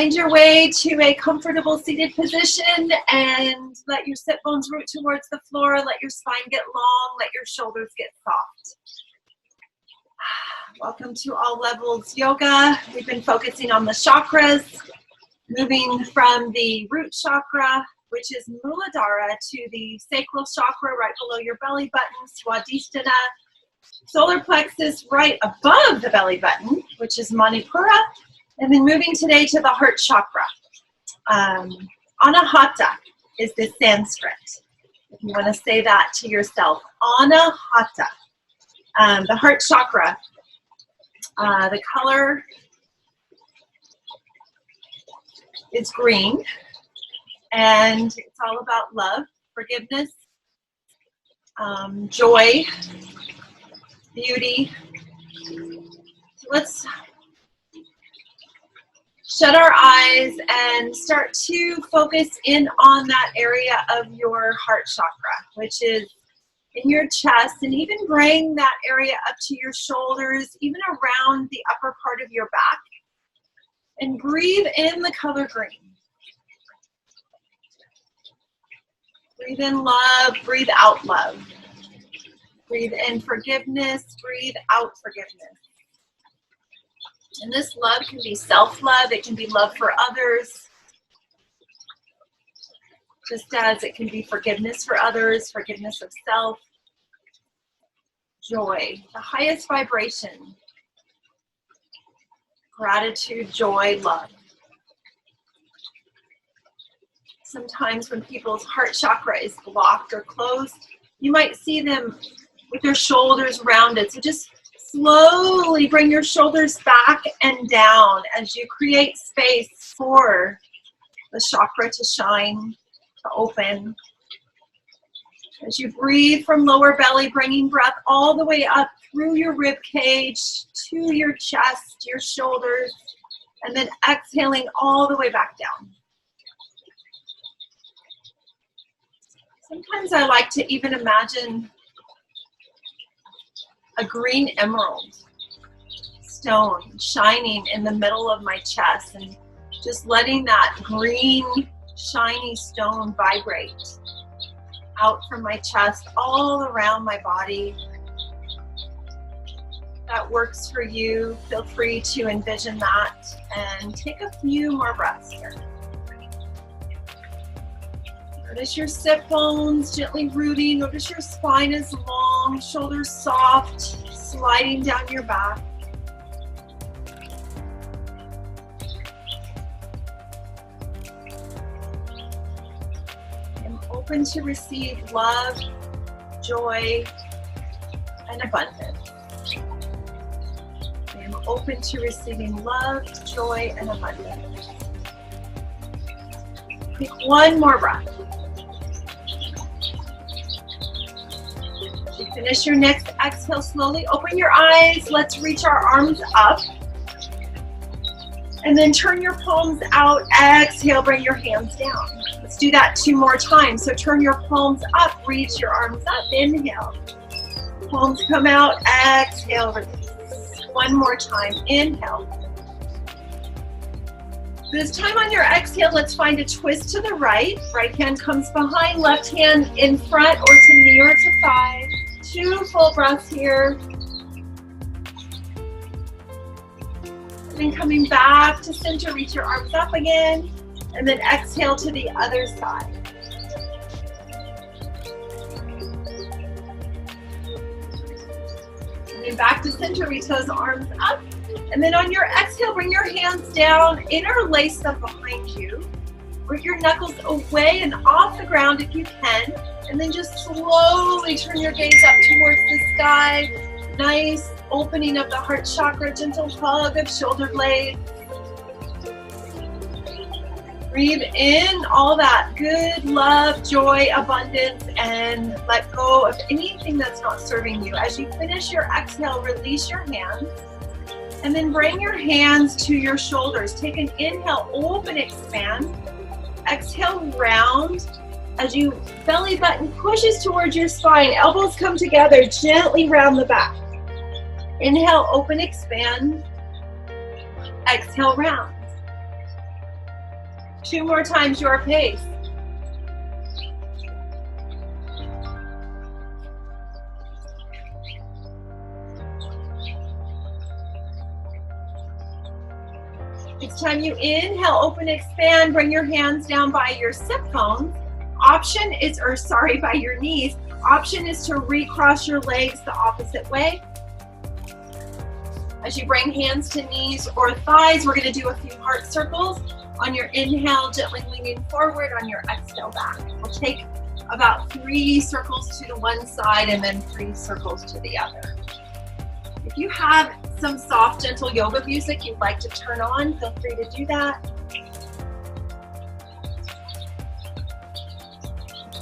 Find your way to a comfortable seated position and let your sit bones root towards the floor. Let your spine get long. Let your shoulders get soft. Welcome to All Levels Yoga. We've been focusing on the chakras, moving from the root chakra, which is Muladhara, to the sacral chakra right below your belly button, Swadhisthana, solar plexus right above the belly button, which is Manipura, and then moving today to the heart chakra. Anahata is the Sanskrit. If you want to say that to yourself, Anahata. The heart chakra, the color is green, and it's all about love, forgiveness, joy, beauty. Let's shut our eyes and start to focus in on that area of your heart chakra, which is in your chest, and even bring that area up to your shoulders, even around the upper part of your back. And breathe in the color green. Breathe in love, breathe out love. Breathe in forgiveness, breathe out forgiveness. And this love can be self-love, it can be love for others, just as it can be forgiveness for others, forgiveness of self. Joy, the highest vibration. Gratitude, joy, love. Sometimes when people's heart chakra is blocked or closed, you might see them with their shoulders rounded. So just slowly bring your shoulders back and down as you create space for the chakra to shine, to open. As you breathe from lower belly, bringing breath all the way up through your rib cage, to your chest, your shoulders, and then exhaling all the way back down. Sometimes I like to even imagine a green emerald stone shining in the middle of my chest, and just letting that green shiny stone vibrate out from my chest all around my body. That works for you. Feel free to envision that and take a few more breaths here. Notice your sit bones gently rooting. Notice your spine is long, shoulders soft, sliding down your back. I'm open to receive love, joy, and abundance. I am open to receiving love, joy, and abundance. Take one more breath. As you finish your next exhale, slowly open your eyes. Let's reach our arms up. And then turn your palms out. Exhale, bring your hands down. Let's do that 2 more times. So turn your palms up, reach your arms up. Inhale. Palms come out. Exhale, release. One more time. Inhale. This time on your exhale, let's find a twist to the right. Right hand comes behind, left hand in front or to knee or to thigh. 2 full breaths here. And then coming back to center, reach your arms up again. And then exhale to the other side. And then back to center, reach those arms up. And then on your exhale, bring your hands down, interlace them behind you. Bring your knuckles away and off the ground if you can. And then just slowly turn your gaze up towards the sky. Nice opening of the heart chakra, gentle hug of shoulder blades. Breathe in all that good love, joy, abundance, and let go of anything that's not serving you. As you finish your exhale, release your hands. And then bring your hands to your shoulders. Take an inhale, open, expand. Exhale, round. As you belly button pushes towards your spine, elbows come together, gently round the back. Inhale, open, expand. Exhale, round. 2 more times your pace. Each time you inhale, open, expand, bring your hands down by your sit bones. Option is, or sorry, by your knees. Option is to recross your legs the opposite way. As you bring hands to knees or thighs, we're going to do a few heart circles. On your inhale, gently leaning forward. On your exhale, back. We'll take about 3 circles to the one side and then 3 circles to the other. If you have some soft, gentle yoga music you'd like to turn on, feel free to do that.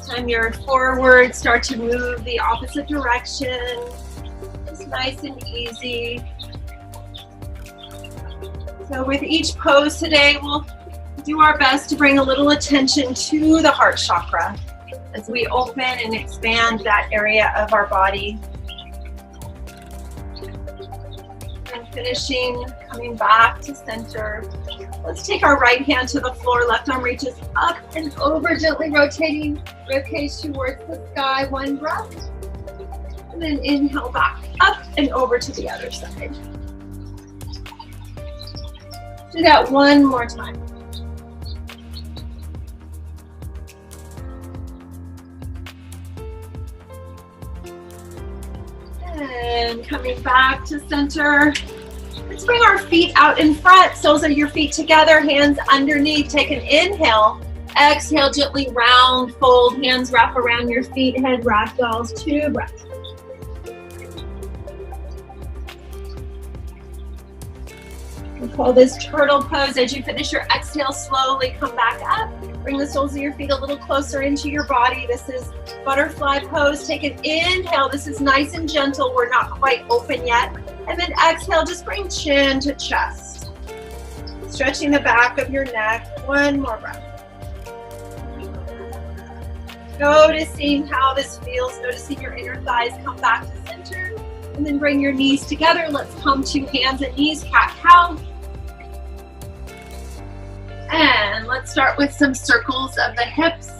Time you're forward, start to move the opposite direction. Just nice and easy. So with each pose today, we'll do our best to bring a little attention to the heart chakra as we open and expand that area of our body. And finishing, coming back to center. Let's take our right hand to the floor, left arm reaches up and over, gently rotating ribcage towards the sky. 1 breath. And then inhale back up and over to the other side. Do that 1 more time. And coming back to center. Let's bring our feet out in front. Soles of your feet together, hands underneath. Take an inhale. Exhale, gently round, fold, hands wrap around your feet, head ragdolls. 2 breaths. We call this turtle pose. As you finish your exhale, slowly come back up. Bring the soles of your feet a little closer into your body. This is butterfly pose. Take an inhale. This is nice and gentle. We're not quite open yet. And then exhale, just bring chin to chest. Stretching the back of your neck. 1 more breath. Noticing how this feels. Noticing your inner thighs come back to center. And then bring your knees together. Let's come to hands and knees, cat-cow. And let's start with some circles of the hips.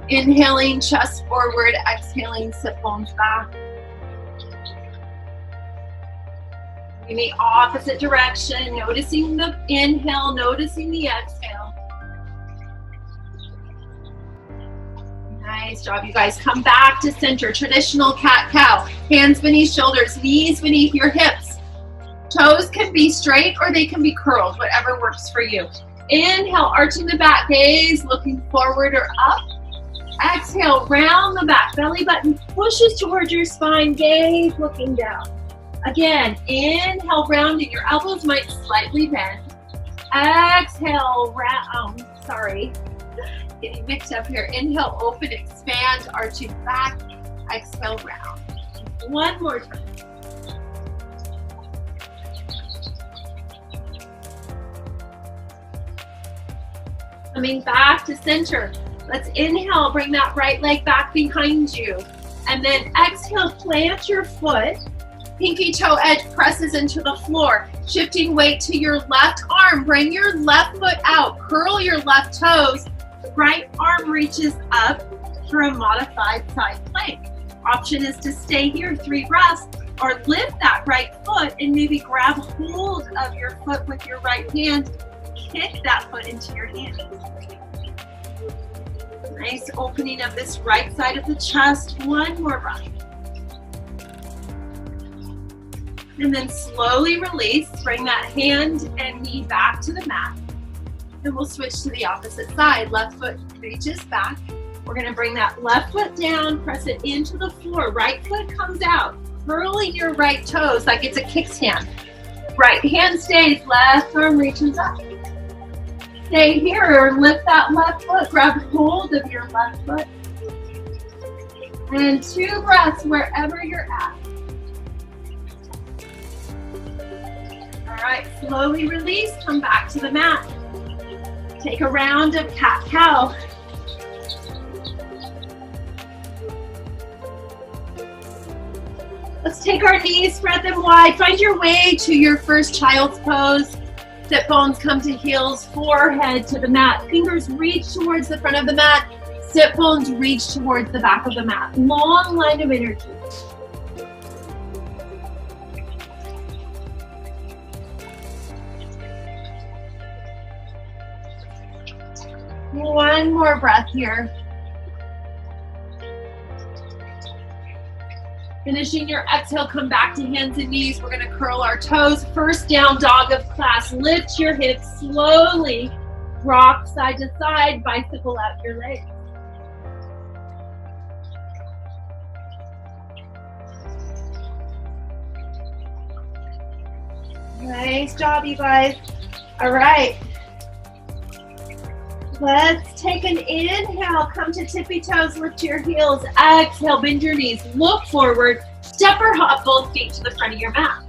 Inhaling, chest forward. Exhaling, sit bones back. In the opposite direction, noticing the inhale, noticing the exhale. Nice job, you guys. Come back to center. Traditional cat-cow. Hands beneath shoulders, knees beneath your hips. Toes can be straight or they can be curled, whatever works for you. Inhale, arching the back, gaze looking forward or up. Exhale, round the back, belly button pushes towards your spine, gaze looking down. Again, inhale, rounding, your elbows might slightly bend. Exhale, round, getting mixed up here. Inhale, open, expand, arching back. Exhale, round. 1 more time. Coming back to center. Let's inhale, bring that right leg back behind you. And then exhale, plant your foot. Pinky toe edge presses into the floor. Shifting weight to your left arm. Bring your left foot out. Curl your left toes. The right arm reaches up for a modified side plank. Option is to stay here 3 breaths or lift that right foot and maybe grab hold of your foot with your right hand. Kick that foot into your hand. Nice opening of this right side of the chest. 1 more breath. And then slowly release. Bring that hand and knee back to the mat. And we'll switch to the opposite side. Left foot reaches back. We're going to bring that left foot down, press it into the floor. Right foot comes out. Curling your right toes like it's a kickstand. Right hand stays, left arm reaches up. Stay here, lift that left foot, grab hold of your left foot. And 2 breaths wherever you're at. All right, slowly release, come back to the mat. Take a round of cat-cow. Let's take our knees, spread them wide. Find your way to your first child's pose. Sit bones come to heels, forehead to the mat. Fingers reach towards the front of the mat. Sit bones reach towards the back of the mat. Long line of energy. One more breath here. Finishing your exhale, come back to hands and knees. We're going to curl our toes. First down dog of class. Lift your hips slowly. Rock side to side. Bicycle out your legs. Nice job, you guys. All right. Let's take an inhale, come to tippy toes, lift your heels, exhale, bend your knees, look forward, step or hop both feet to the front of your mat.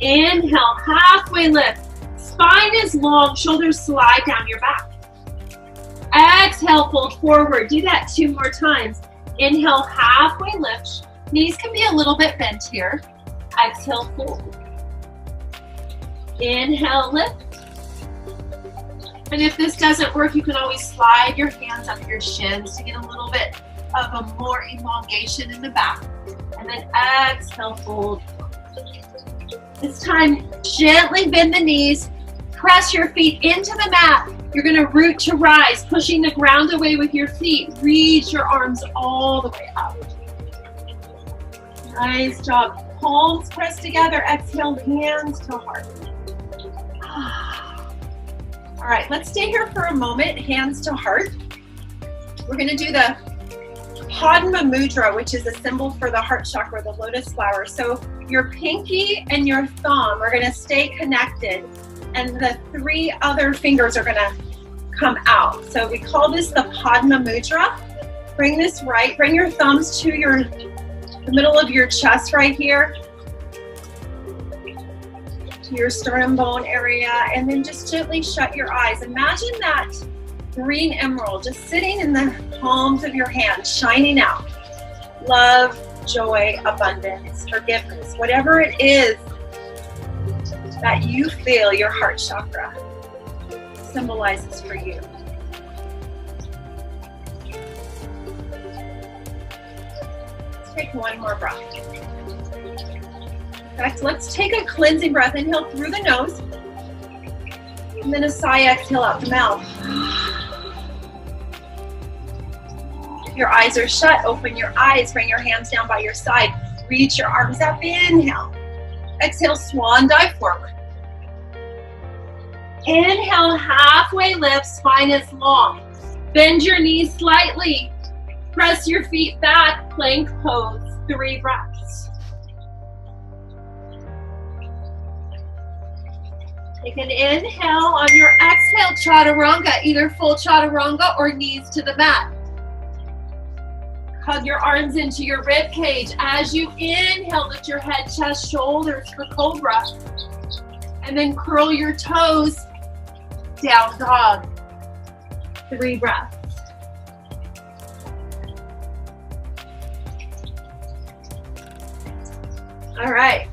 Inhale, halfway lift, spine is long, shoulders slide down your back. Exhale, fold forward, do that 2 more times. Inhale, halfway lift, knees can be a little bit bent here. Exhale, fold. Inhale, lift. And if this doesn't work, you can always slide your hands up your shins to get a little bit of a more elongation in the back. And then exhale, fold. This time, gently bend the knees, press your feet into the mat. You're gonna root to rise, pushing the ground away with your feet. Reach your arms all the way up. Nice job. Palms pressed together, exhale, hands to heart. All right, let's stay here for a moment, hands to heart. We're gonna do the Padma Mudra, which is a symbol for the heart chakra, the lotus flower. So your pinky and your thumb are gonna stay connected, and the 3 other fingers are gonna come out. So we call this the Padma Mudra. Bring your thumbs to the middle of your chest right here, your sternum bone area, and then just gently shut your eyes. Imagine that green emerald just sitting in the palms of your hands, shining out. Love, joy, abundance, forgiveness, whatever it is that you feel your heart chakra symbolizes for you. Let's take one more breath. Let's take a cleansing breath. Inhale through the nose, and then a sigh, exhale out the mouth. If your eyes are shut, open your eyes, bring your hands down by your side, reach your arms up, inhale. Exhale, swan dive forward. Inhale, halfway lift, spine is long. Bend your knees slightly. Press your feet back, plank pose, 3 breaths. Take an inhale. On your exhale, chaturanga, either full chaturanga or knees to the mat. Hug your arms into your rib cage. As you inhale, lift your head, chest, shoulders for cobra. And then curl your toes, down dog. 3 breaths. All right.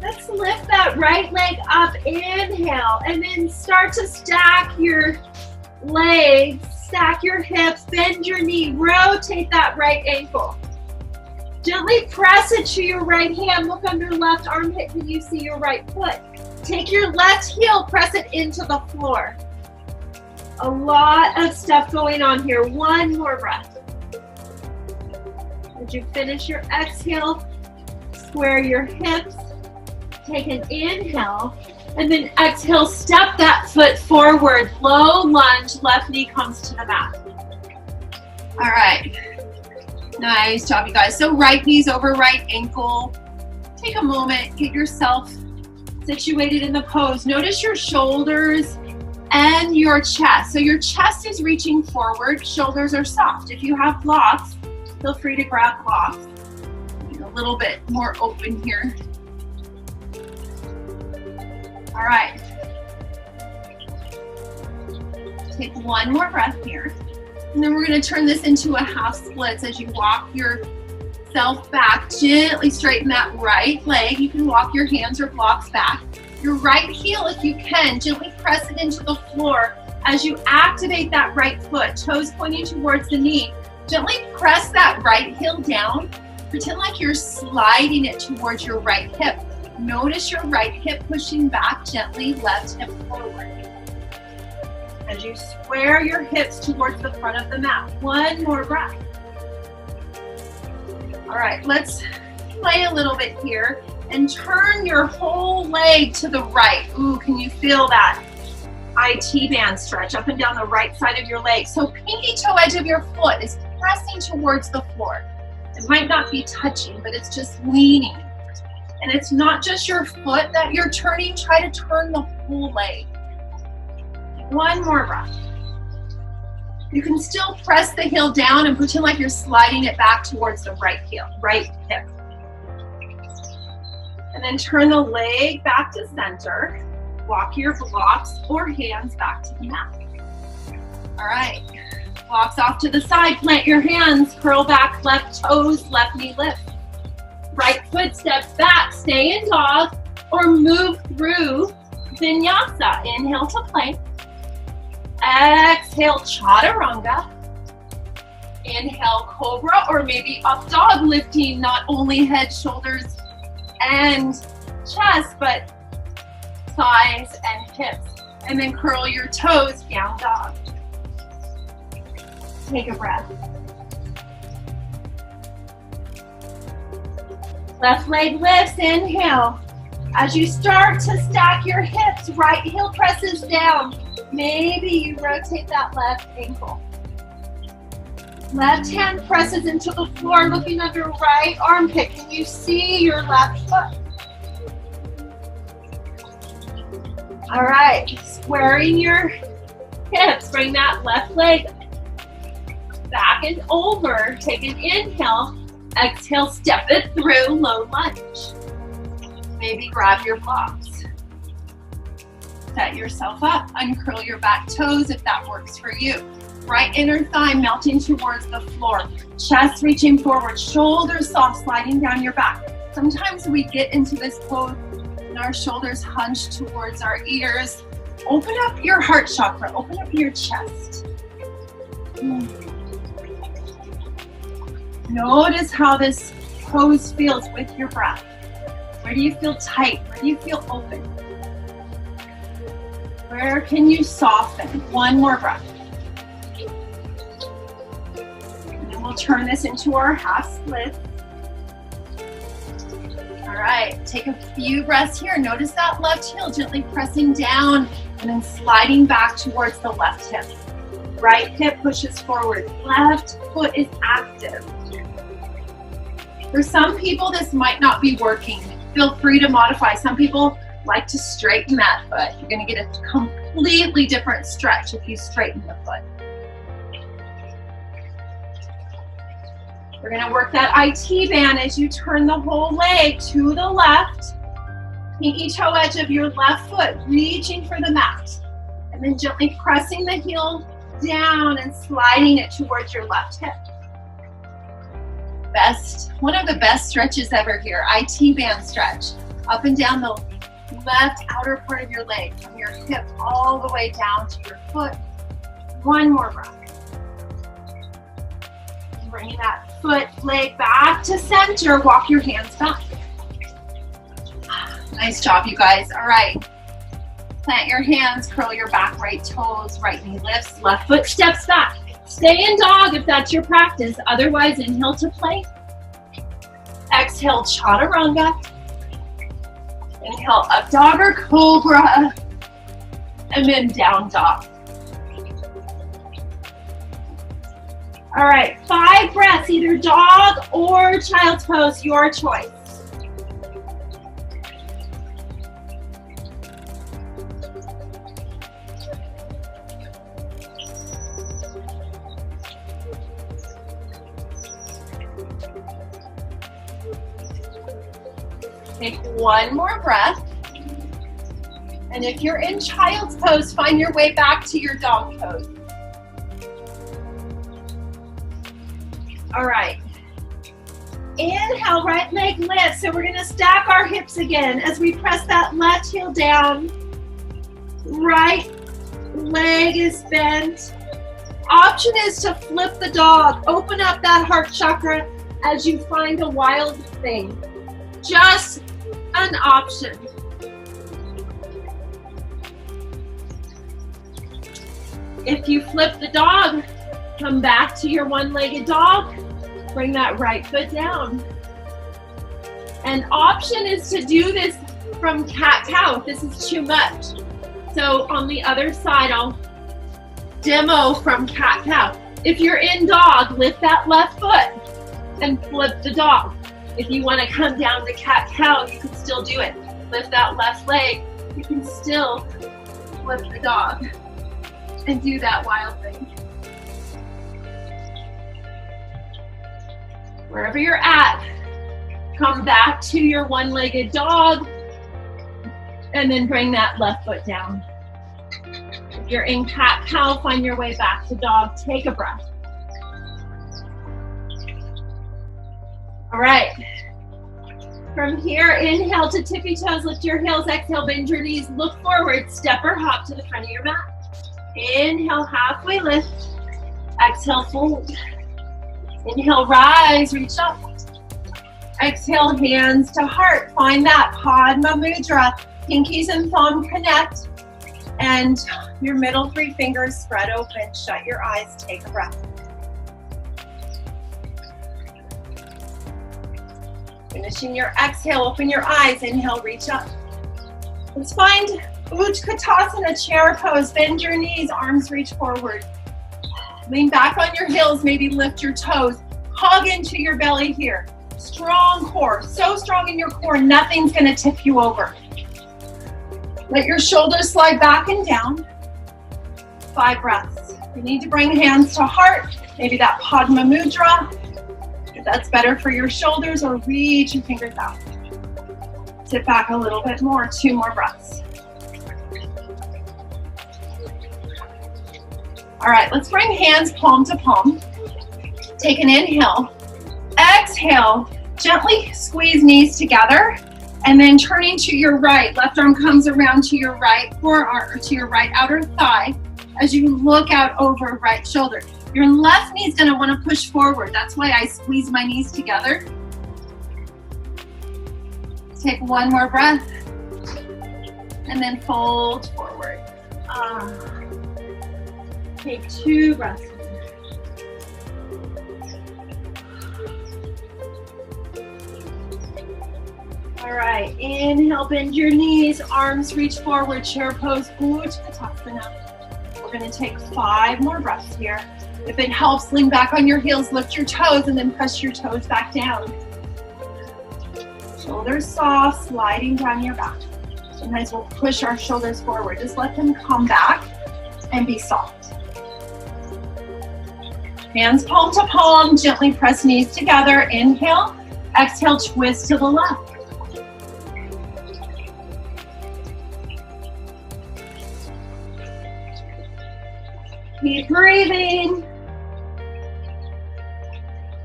Let's lift that right leg up, inhale, and then start to stack your legs, stack your hips, bend your knee, rotate that right ankle. Gently press it to your right hand, look under left armpit, can you see your right foot? Take your left heel, press it into the floor. A lot of stuff going on here. One more breath. As you finish your exhale, square your hips. Take an inhale, and then exhale, step that foot forward, low lunge, left knee comes to the mat. All right, nice job, you guys. So right knee's over right ankle. Take a moment, get yourself situated in the pose. Notice your shoulders and your chest. So your chest is reaching forward, shoulders are soft. If you have blocks, feel free to grab blocks. A little bit more open here. All right. Take one more breath here. And then we're going to turn this into a half splits as you walk yourself back. Gently straighten that right leg. You can walk your hands or blocks back. Your right heel, if you can, gently press it into the floor. As you activate that right foot, toes pointing towards the knee, gently press that right heel down. Pretend like you're sliding it towards your right hip. Notice your right hip pushing back gently, left hip forward. As you square your hips towards the front of the mat. One more breath. All right, let's play a little bit here and turn your whole leg to the right. Ooh, can you feel that IT band stretch up and down the right side of your leg? So pinky toe edge of your foot is pressing towards the floor. It might not be touching, but it's just leaning. And it's not just your foot that you're turning, try to turn the whole leg. One more breath. You can still press the heel down and pretend like you're sliding it back towards the right heel, right hip. And then turn the leg back to center. Walk your blocks or hands back to the mat. All right, blocks off to the side, plant your hands, curl back, left toes, left knee lift. Right foot steps back, stay in dog, or move through vinyasa. Inhale to plank. Exhale, chaturanga. Inhale, cobra, or maybe up dog, lifting not only head, shoulders, and chest, but thighs and hips. And then curl your toes, down dog. Take a breath. Left leg lifts, inhale. As you start to stack your hips, right heel presses down. Maybe you rotate that left ankle. Left hand presses into the floor, looking under right armpit. Can you see your left foot? All right, squaring your hips, bring that left leg back and over. Take an inhale, exhale, step it through, low lunge. Maybe grab your blocks. Set yourself up, uncurl your back toes if that works for you. Right inner thigh melting towards the floor. Chest reaching forward, shoulders soft, sliding down your back. Sometimes we get into this pose and our shoulders hunch towards our ears. Open up your heart chakra, open up your chest. Notice how this pose feels with your breath. Where do you feel tight? Where do you feel open? Where can you soften? One more breath. And then we'll turn this into our half split. All right, take a few breaths here. Notice that left heel gently pressing down and then sliding back towards the left hip. Right hip pushes forward. Left foot is active. For some people, this might not be working. Feel free to modify. Some people like to straighten that foot. You're going to get a completely different stretch if you straighten the foot. We're going to work that IT band as you turn the whole leg to the left. Pinky toe edge of your left foot, reaching for the mat. And then gently pressing the heel down and sliding it towards your left hip. One of the best stretches ever here, IT band stretch. Up and down the left outer part of your leg, from your hip all the way down to your foot. One more breath. Bringing that foot, leg back to center. Walk your hands back. Nice job, you guys. All right. Plant your hands, curl your back, right toes, right knee lifts, left foot steps back. Stay in dog if that's your practice. Otherwise, inhale to plank. Exhale, chaturanga. Inhale, up dog or cobra. And then down dog. All right, 5 breaths, either dog or child's pose, your choice. Take one more breath. And if you're in child's pose, find your way back to your dog pose. All right. Inhale, right leg lifts. So we're gonna stack our hips again as we press that left heel down. Right leg is bent. Option is to flip the dog. Open up that heart chakra as you find a wild thing. Just an option. If you flip the dog, come back to your one-legged dog. Bring that right foot down. An option is to do this from cat-cow if this is too much. So on the other side, I'll demo from cat-cow. If you're in dog, lift that left foot and flip the dog. If you want to come down to cat-cow, you can still do it. Lift that left leg, you can still flip the dog and do that wild thing. Wherever you're at, come back to your one-legged dog and then bring that left foot down. If you're in cat-cow, find your way back to dog. Take a breath. All right. From here, inhale to tippy toes, lift your heels, exhale, bend your knees, look forward, step or hop to the front of your mat. Inhale, halfway lift. Exhale, fold. Inhale, rise, reach up. Exhale, hands to heart. Find that Padma Mudra. Pinkies and thumb connect. And your middle three fingers spread open. Shut your eyes, take a breath. Finishing your exhale, open your eyes. Inhale, reach up. Let's find Utkatasana, chair pose. Bend your knees, arms reach forward. Lean back on your heels, maybe lift your toes. Hug into your belly here. Strong core, so strong in your core, nothing's gonna tip you over. Let your shoulders slide back and down. 5 breaths. You need to bring hands to heart, maybe that Padma Mudra. If that's better for your shoulders, or reach your fingers out. Sit back a little bit more, 2 more breaths. All right, let's bring hands palm to palm. Take an inhale. Exhale, gently squeeze knees together, and then turning to your right. Left arm comes around to your right forearm, or to your right outer thigh as you look out over right shoulder. Your left knee is gonna wanna push forward. That's why I squeeze my knees together. Take 1 more breath, and then fold forward. Take 2 breaths. All right, inhale, bend your knees, arms reach forward, chair pose, Utkatasana. We're gonna take 5 more breaths here. If it helps, lean back on your heels, lift your toes, and then press your toes back down. Shoulders soft, sliding down your back. Sometimes we'll push our shoulders forward. Just let them come back and be soft. Hands palm to palm, gently press knees together. Inhale, exhale, twist to the left. Keep breathing.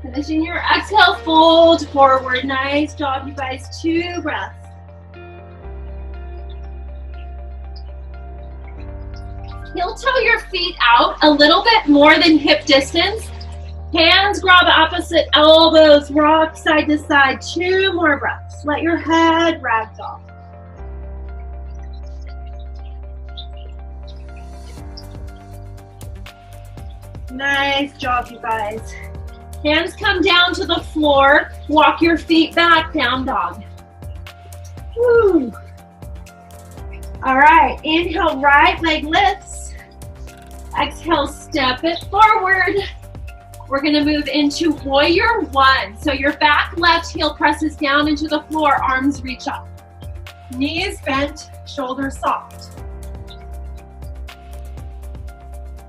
Finishing your exhale, fold forward. Nice job, you guys. 2 breaths. Heel toe your feet out a little bit more than hip distance. Hands grab opposite elbows, rock side to side. 2 more breaths. Let your head ragdoll. Nice job, you guys. Hands come down to the floor. Walk your feet back, down dog. Woo. All right, inhale, right leg lifts. Exhale, step it forward. We're gonna move into warrior 1. So your back left heel presses down into the floor, arms reach up. Knees bent, shoulders soft.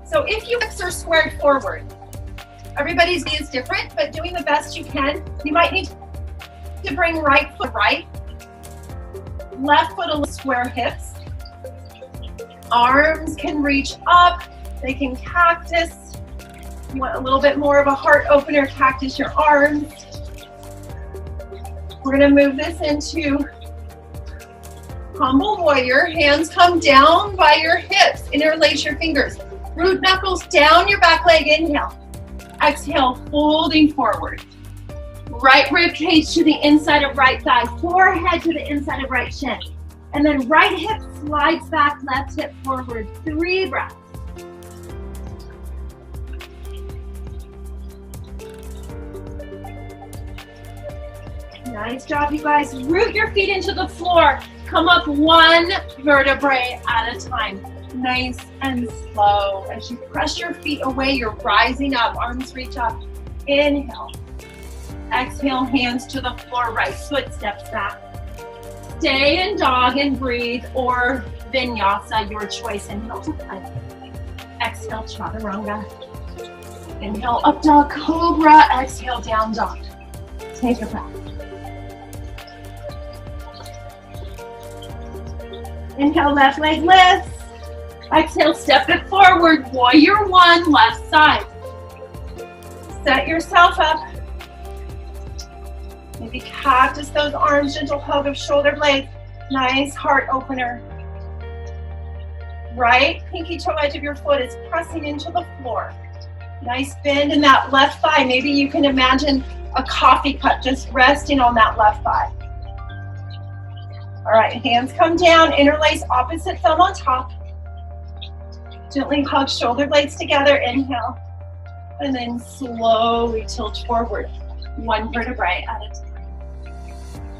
So if you hips are squared forward, everybody's knee is different, but doing the best you can. You might need to bring right foot right, left foot a little square hips. Arms can reach up, they can cactus. You want a little bit more of a heart opener, cactus your arms. We're gonna move this into humble warrior. Hands come down by your hips. Interlace your fingers. Root knuckles down your back leg. Inhale. Exhale, folding forward. Right rib cage to the inside of right thigh. Forehead to the inside of right shin. And then right hip slides back, left hip forward. 3 breaths. Nice job, you guys. Root your feet into the floor. Come up 1 vertebrae at a time. Nice and slow. As you press your feet away, you're rising up. Arms reach up. Inhale. Exhale, hands to the floor. Right foot steps back. Stay in dog and breathe, or vinyasa, your choice. Inhale to plank. Exhale, chaturanga. Inhale, up dog, cobra. Exhale, down dog. Take a breath. Inhale, left leg lifts. Exhale, step it forward. Warrior 1, left side. Set yourself up. Maybe cactus those arms, gentle hug of shoulder blades. Nice heart opener. Right pinky toe edge of your foot is pressing into the floor. Nice bend in that left thigh. Maybe you can imagine a coffee cup just resting on that left thigh. All right, hands come down, interlace opposite thumb on top. Gently hug shoulder blades together, inhale. And then slowly tilt forward, 1 vertebrae at a time.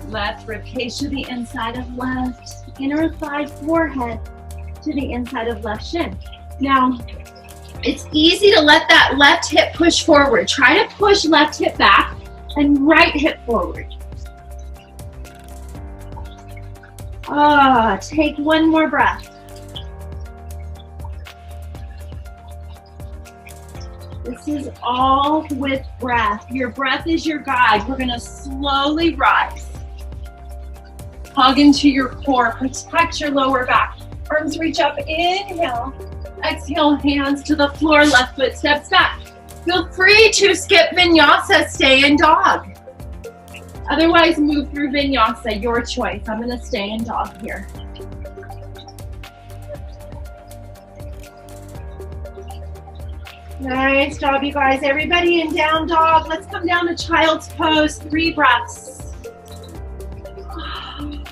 Left rib cage to the inside of left. Inner thigh, forehead to the inside of left shin. Now, it's easy to let that left hip push forward. Try to push left hip back and right hip forward. Take 1 more breath. This is all with breath. Your breath is your guide. We're gonna slowly rise. Hug into your core, protect your lower back. Arms reach up, inhale. Exhale, hands to the floor, left foot steps back. Feel free to skip vinyasa, stay in dog. Otherwise, move through vinyasa, your choice. I'm gonna stay in dog here. Nice job, you guys. Everybody in down dog. Let's come down to child's pose, 3 breaths.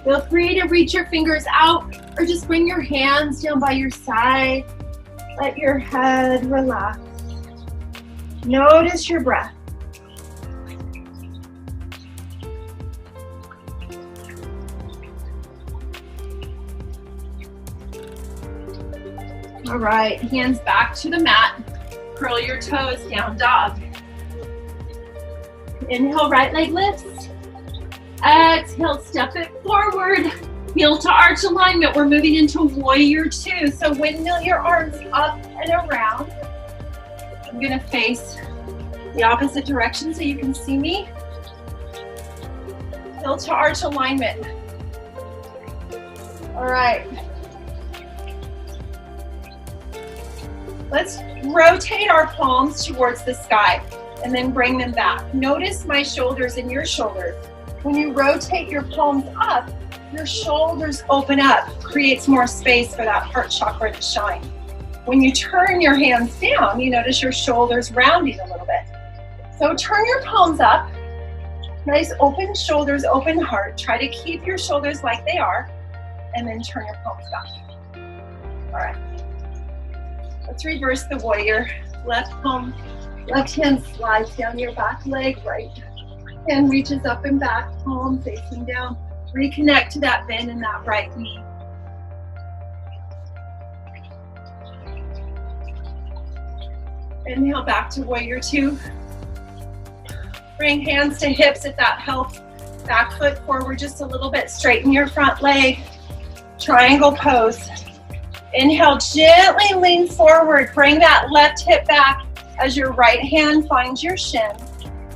Feel free to reach your fingers out or just bring your hands down by your side. Let your head relax. Notice your breath. All right, hands back to the mat. Curl your toes, down dog. Inhale, right leg lifts. Exhale, step it forward. Heel to arch alignment. We're moving into warrior 2. So windmill your arms up and around. I'm gonna face the opposite direction so you can see me. Heel to arch alignment. All right. Let's rotate our palms towards the sky and then bring them back. Notice my shoulders and your shoulders. When you rotate your palms up, your shoulders open up, creates more space for that heart chakra to shine. When you turn your hands down, you notice your shoulders rounding a little bit. So turn your palms up, nice open shoulders, open heart. Try to keep your shoulders like they are, and then turn your palms back. All right. Let's reverse the warrior. Left palm, left hand slides down your back leg, right hand reaches up and back, palm facing down. Reconnect to that bend in that right knee. Inhale back to warrior 2. Bring hands to hips if that helps. Back foot forward just a little bit. Straighten your front leg. Triangle pose. Inhale, gently lean forward. Bring that left hip back as your right hand finds your shin.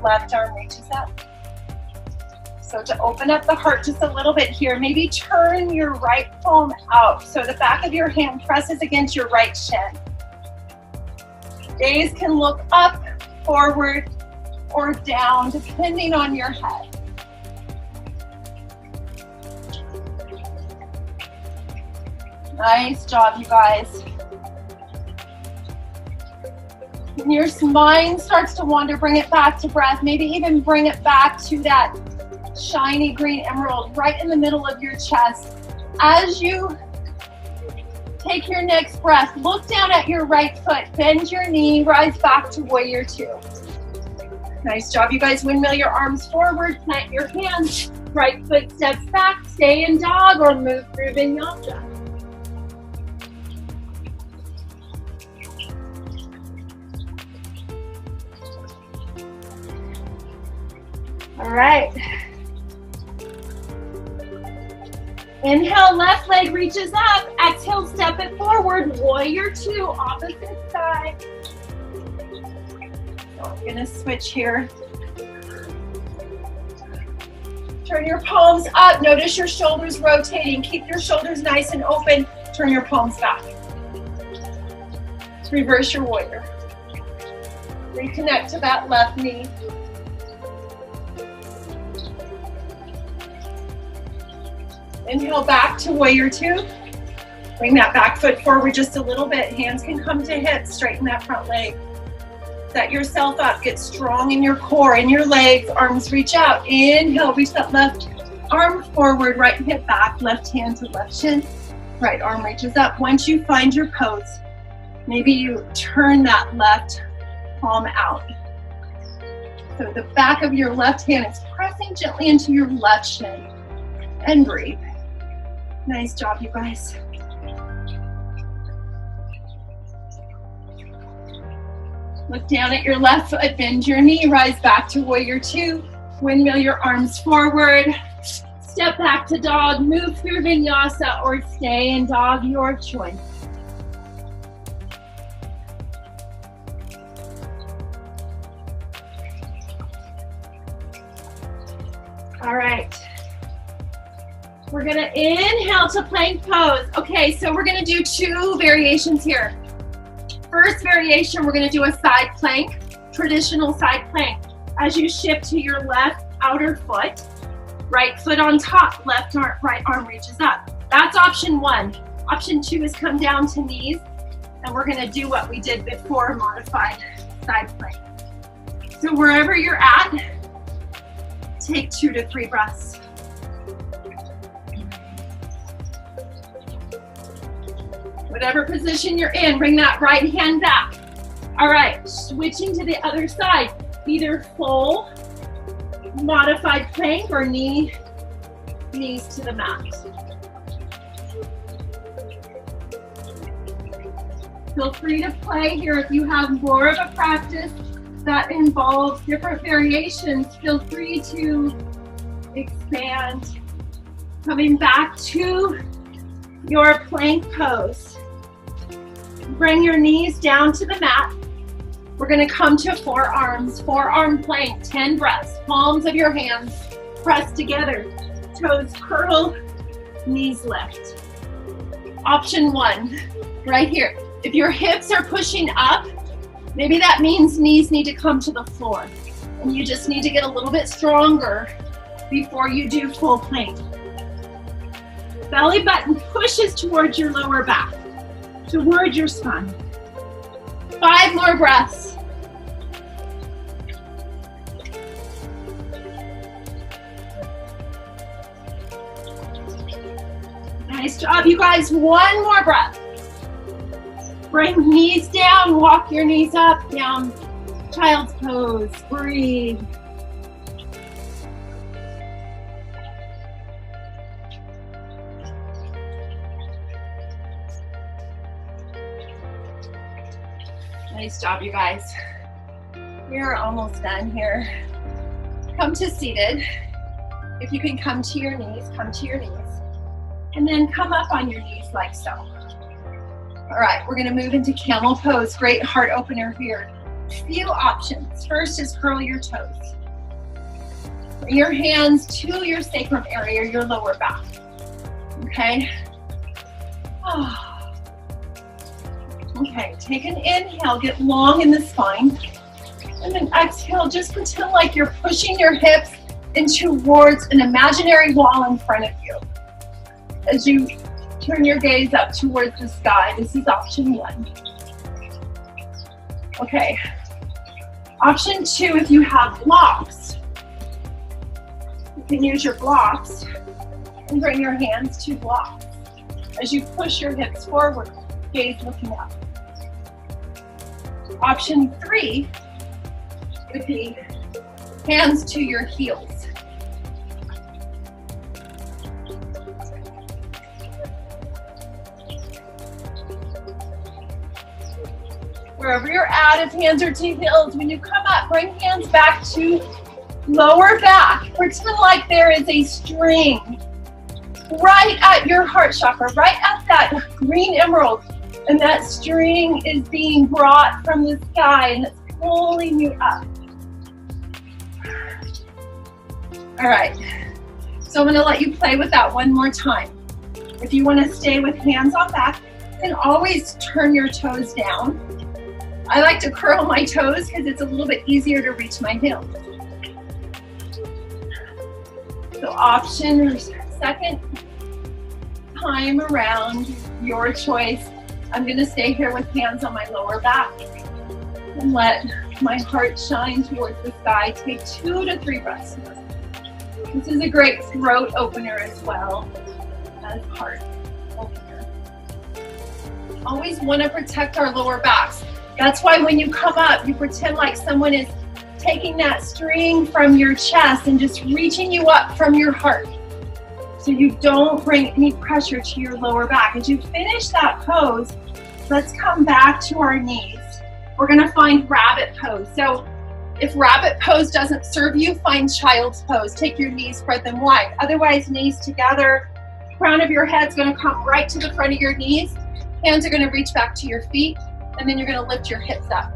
Left arm reaches up. So to open up the heart just a little bit here, maybe turn your right palm out so the back of your hand presses against your right shin. Gaze can look up, forward, or down, depending on your head. Nice job, you guys. When your mind starts to wander, bring it back to breath. Maybe even bring it back to that shiny green emerald right in the middle of your chest. As you take your next breath, look down at your right foot, bend your knee, rise back to warrior two. Nice job, you guys. Windmill your arms forward, plant your hands, right foot steps back, stay in dog or move through vinyasa. All right. Inhale, left leg reaches up. Exhale, step it forward. Warrior two, opposite side. So I'm gonna switch here. Turn your palms up. Notice your shoulders rotating. Keep your shoulders nice and open. Turn your palms back. Reverse your warrior. Reconnect to that left knee. Inhale back to warrior two. Bring that back foot forward just a little bit. Hands can come to hips. Straighten that front leg. Set yourself up. Get strong in your core, in your legs. Arms reach out. Inhale, reach that left arm forward. Right hip back. Left hand to left shin. Right arm reaches up. Once you find your pose, maybe you turn that left palm out. So the back of your left hand is pressing gently into your left shin. And breathe. Nice job, you guys. Look down at your left foot, bend your knee, rise back to warrior two. Windmill your arms forward. Step back to dog, move through vinyasa or stay in dog, your choice. All right. We're gonna inhale to plank pose. Okay, so we're gonna do two variations here. First variation, we're gonna do a side plank, traditional side plank. As you shift to your left outer foot, right foot on top, left arm, right arm reaches up. That's option one. Option two is come down to knees, and we're gonna do what we did before, modified side plank. So wherever you're at, take 2 to 3 breaths. Whatever position you're in, bring that right hand back. All right, switching to the other side, either full modified plank or knees to the mat. Feel free to play here if you have more of a practice that involves different variations. Feel free to expand. Coming back to your plank pose. Bring your knees down to the mat. We're gonna come to forearms, forearm plank, 10 breaths. Palms of your hands press together. Toes curl, knees lift. Option one, right here. If your hips are pushing up, maybe that means knees need to come to the floor. And you just need to get a little bit stronger before you do full plank. Belly button pushes towards your lower back, towards your spine. 5 more breaths. Nice job, you guys. 1 more breath. Bring knees down, walk your knees up, down, child's pose, breathe. Nice job, you guys. We're almost done here. Come to seated. If you can come to your knees, come to your knees. And then come up on your knees like so. All right, we're gonna move into camel pose. Great heart opener here. Few options. First is curl your toes. Bring your hands to your sacrum area, your lower back. Okay? Oh. Okay, take an inhale, get long in the spine. And then exhale, just pretend like you're pushing your hips in towards an imaginary wall in front of you. As you turn your gaze up towards the sky. This is option 1. Okay. Option 2, if you have blocks, you can use your blocks and bring your hands to blocks. As you push your hips forward, gaze looking up. Option 3 would be hands to your heels. Wherever you're at, if hands are to heels, when you come up, bring hands back to lower back. Pretend like there is a string right at your heart chakra, right at that green emerald, and that string is being brought from the sky and it's pulling you up. All right, so I'm going to let you play with that one more time. If you want to stay with hands on back, you can always turn your toes down. I like to curl my toes because it's a little bit easier to reach my heels. So option, second time around, your choice. I'm going to stay here with hands on my lower back and let my heart shine towards the sky. Take 2 to 3 breaths. This is a great throat opener as well as heart opener. Always want to protect our lower backs. That's why when you come up, you pretend like someone is taking that string from your chest and just reaching you up from your heart. So you don't bring any pressure to your lower back. As you finish that pose, let's come back to our knees. We're gonna find rabbit pose. So if rabbit pose doesn't serve you, find child's pose. Take your knees, spread them wide. Otherwise, knees together. Crown of your head's gonna come right to the front of your knees. Hands are gonna reach back to your feet. And then you're going to lift your hips up.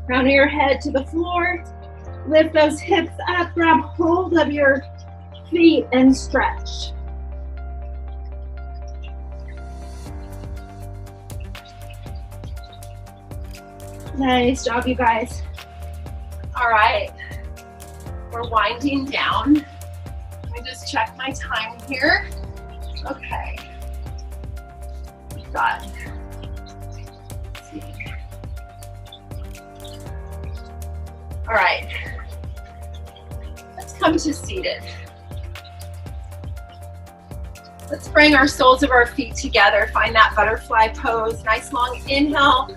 Crown of your head to the floor. Lift those hips up. Grab hold of your feet and stretch. Nice job, you guys. All right. We're winding down. Let me just check my time here. Okay. We've got... All right, let's come to seated. Let's bring our soles of our feet together. Find that butterfly pose. Nice long inhale,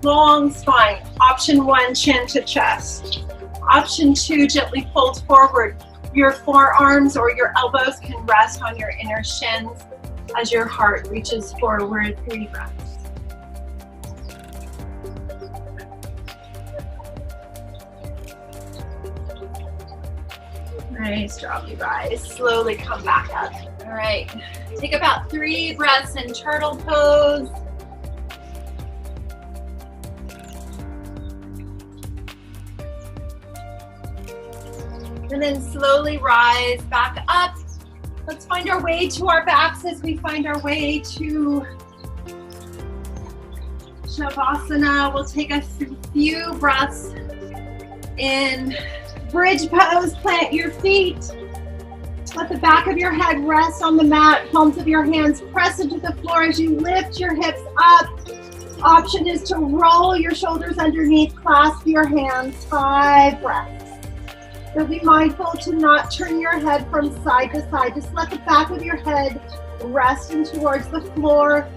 long spine. Option 1, chin to chest. Option 2, gently fold forward. Your forearms or your elbows can rest on your inner shins as your heart reaches forward. 3 breaths. Nice job, you guys. Slowly come back up. All right, take about 3 breaths in turtle pose. And then slowly rise back up. Let's find our way to our backs as we find our way to Shavasana. We'll take a few breaths in bridge pose. Plant your feet. Let the back of your head rest on the mat. Palms of your hands press into the floor as you lift your hips up. Option is to roll your shoulders underneath. Clasp your hands. 5 breaths. So be mindful to not turn your head from side to side. Just let the back of your head rest in towards the floor.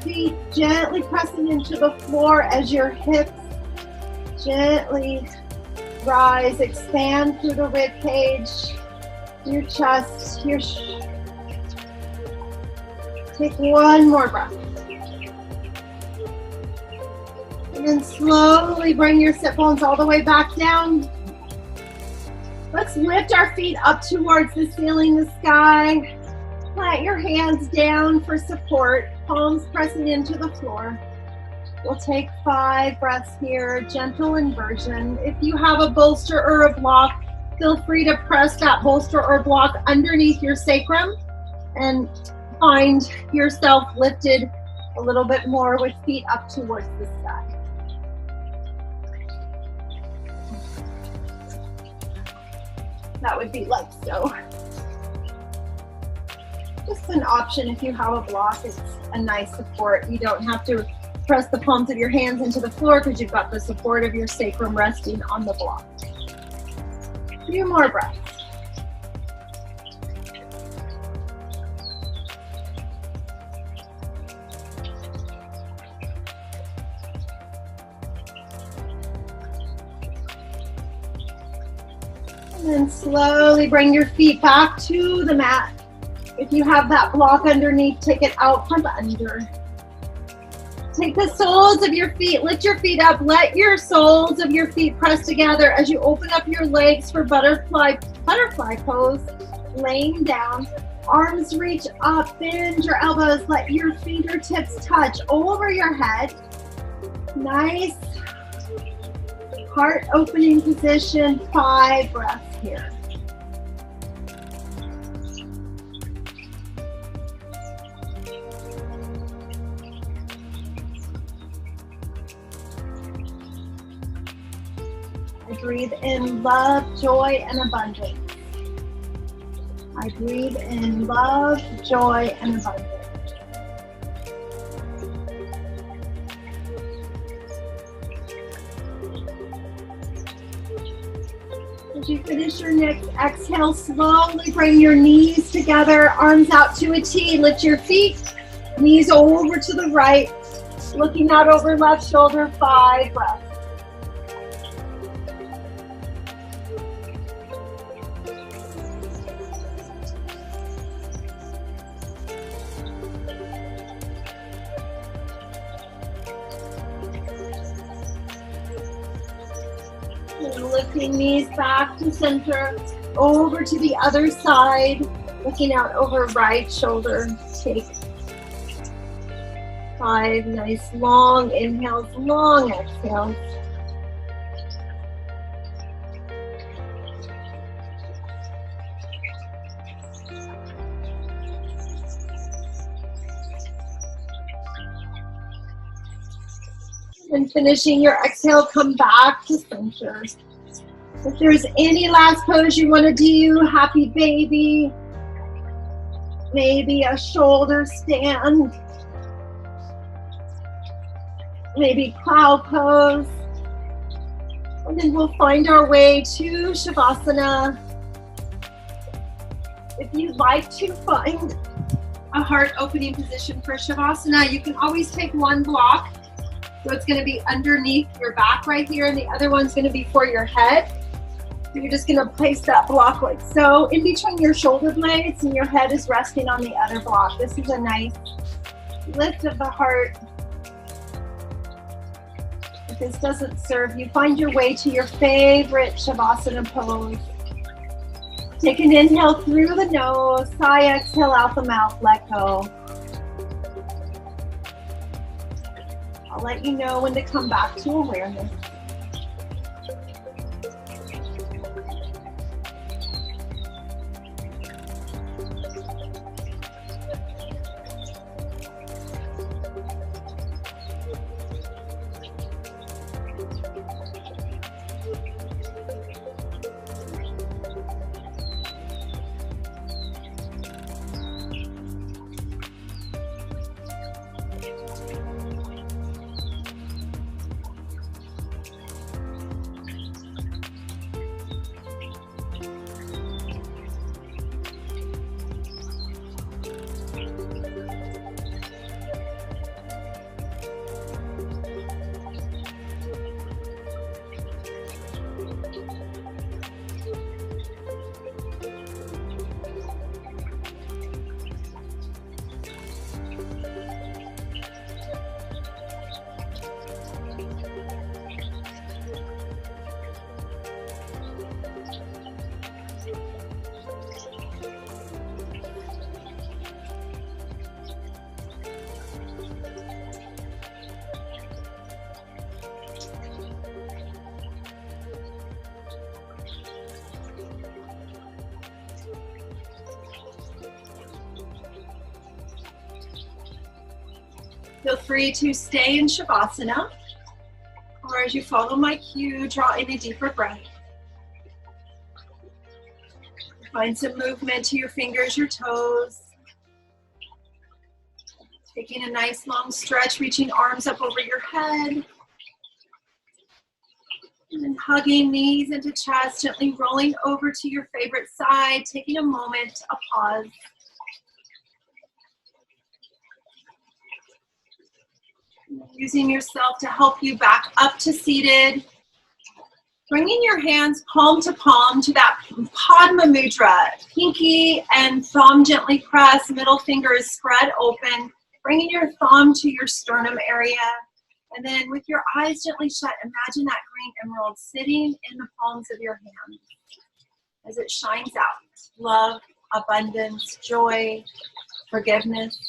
Feet gently pressing into the floor as your hips gently rise, expand through the rib cage, your chest, take 1 more breath. And then slowly bring your sit bones all the way back down. Let's lift our feet up towards the ceiling, the sky. Plant your hands down for support, palms pressing into the floor. We'll take 5 breaths here, gentle inversion. If you have a bolster or a block, feel free to press that bolster or block underneath your sacrum and find yourself lifted a little bit more with feet up towards the sky. That would be like so. Just It's an option if you have a block. It's a nice support. You don't have to press the palms of your hands into the floor because you've got the support of your sacrum resting on the block. A few more breaths. And then slowly bring your feet back to the mat. If you have that block underneath, take it out from under. Take the soles of your feet, lift your feet up, let your soles of your feet press together as you open up your legs for butterfly pose, laying down. Arms reach up, bend your elbows, let your fingertips touch over your head. Nice heart opening position, 5 breaths here. I breathe in love, joy, and abundance. I breathe in love, joy, and abundance. As you finish your next exhale, slowly bring your knees together, arms out to a T. Lift your feet, knees over to the right, looking out over left shoulder, 5 breaths. Lifting knees back to center, over to the other side, looking out over right shoulder. Take 5 nice long inhales, long exhales. And finishing your exhale, come back to center. If there's any last pose you want to do, happy baby, maybe a shoulder stand, maybe cow pose, and then we'll find our way to Shavasana. If you'd like to find a heart opening position for Shavasana, you can always take one block. So it's going to be underneath your back right here, and the other one's going to be for your head. So you're just going to place that block like so in between your shoulder blades, and your head is resting on the other block. This is a nice lift of the heart. If this doesn't serve you, find your way to your favorite Shavasana pose. Take an inhale through the nose, sigh, exhale out the mouth, let go. I'll let you know when to come back to awareness. Feel free to stay in Shavasana, or as you follow my cue, draw in a deeper breath. Find some movement to your fingers, your toes. Taking a nice long stretch, reaching arms up over your head. And then hugging knees into chest, gently rolling over to your favorite side, taking a moment, a pause. Using yourself to help you back up to seated. Bringing your hands palm to palm to that Padma Mudra. Pinky and thumb gently press, middle finger is spread open. Bringing your thumb to your sternum area. And then with your eyes gently shut, imagine that green emerald sitting in the palms of your hands as it shines out. Love, abundance, joy, forgiveness.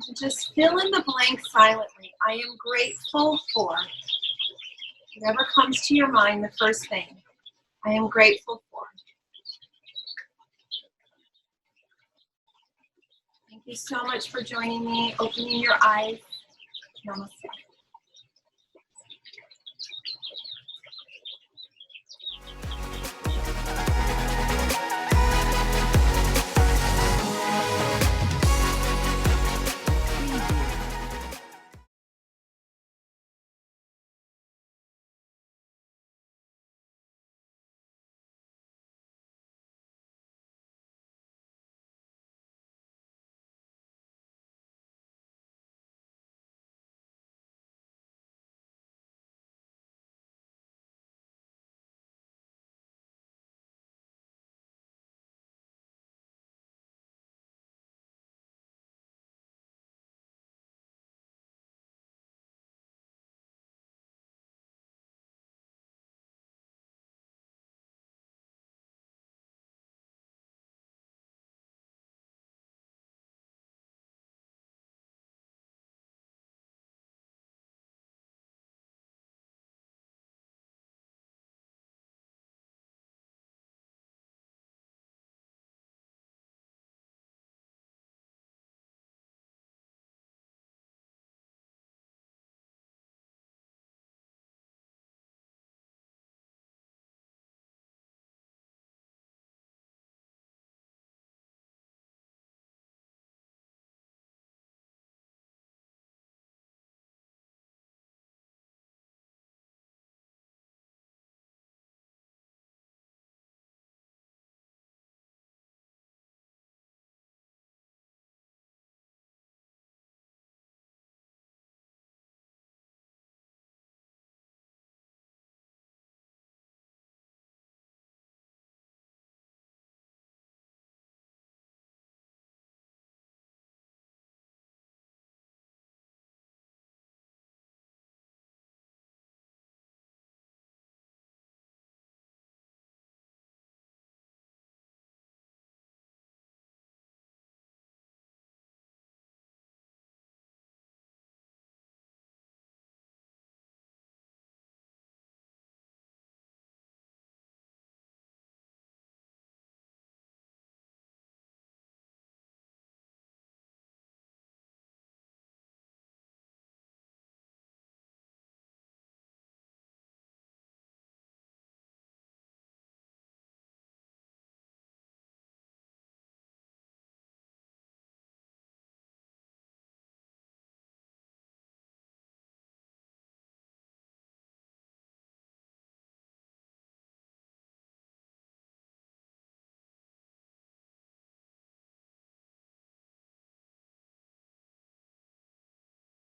And just fill in the blank silently. I am grateful for whatever comes to your mind, the first thing. I am grateful for. Thank you so much for joining me, opening your eyes. Namaste.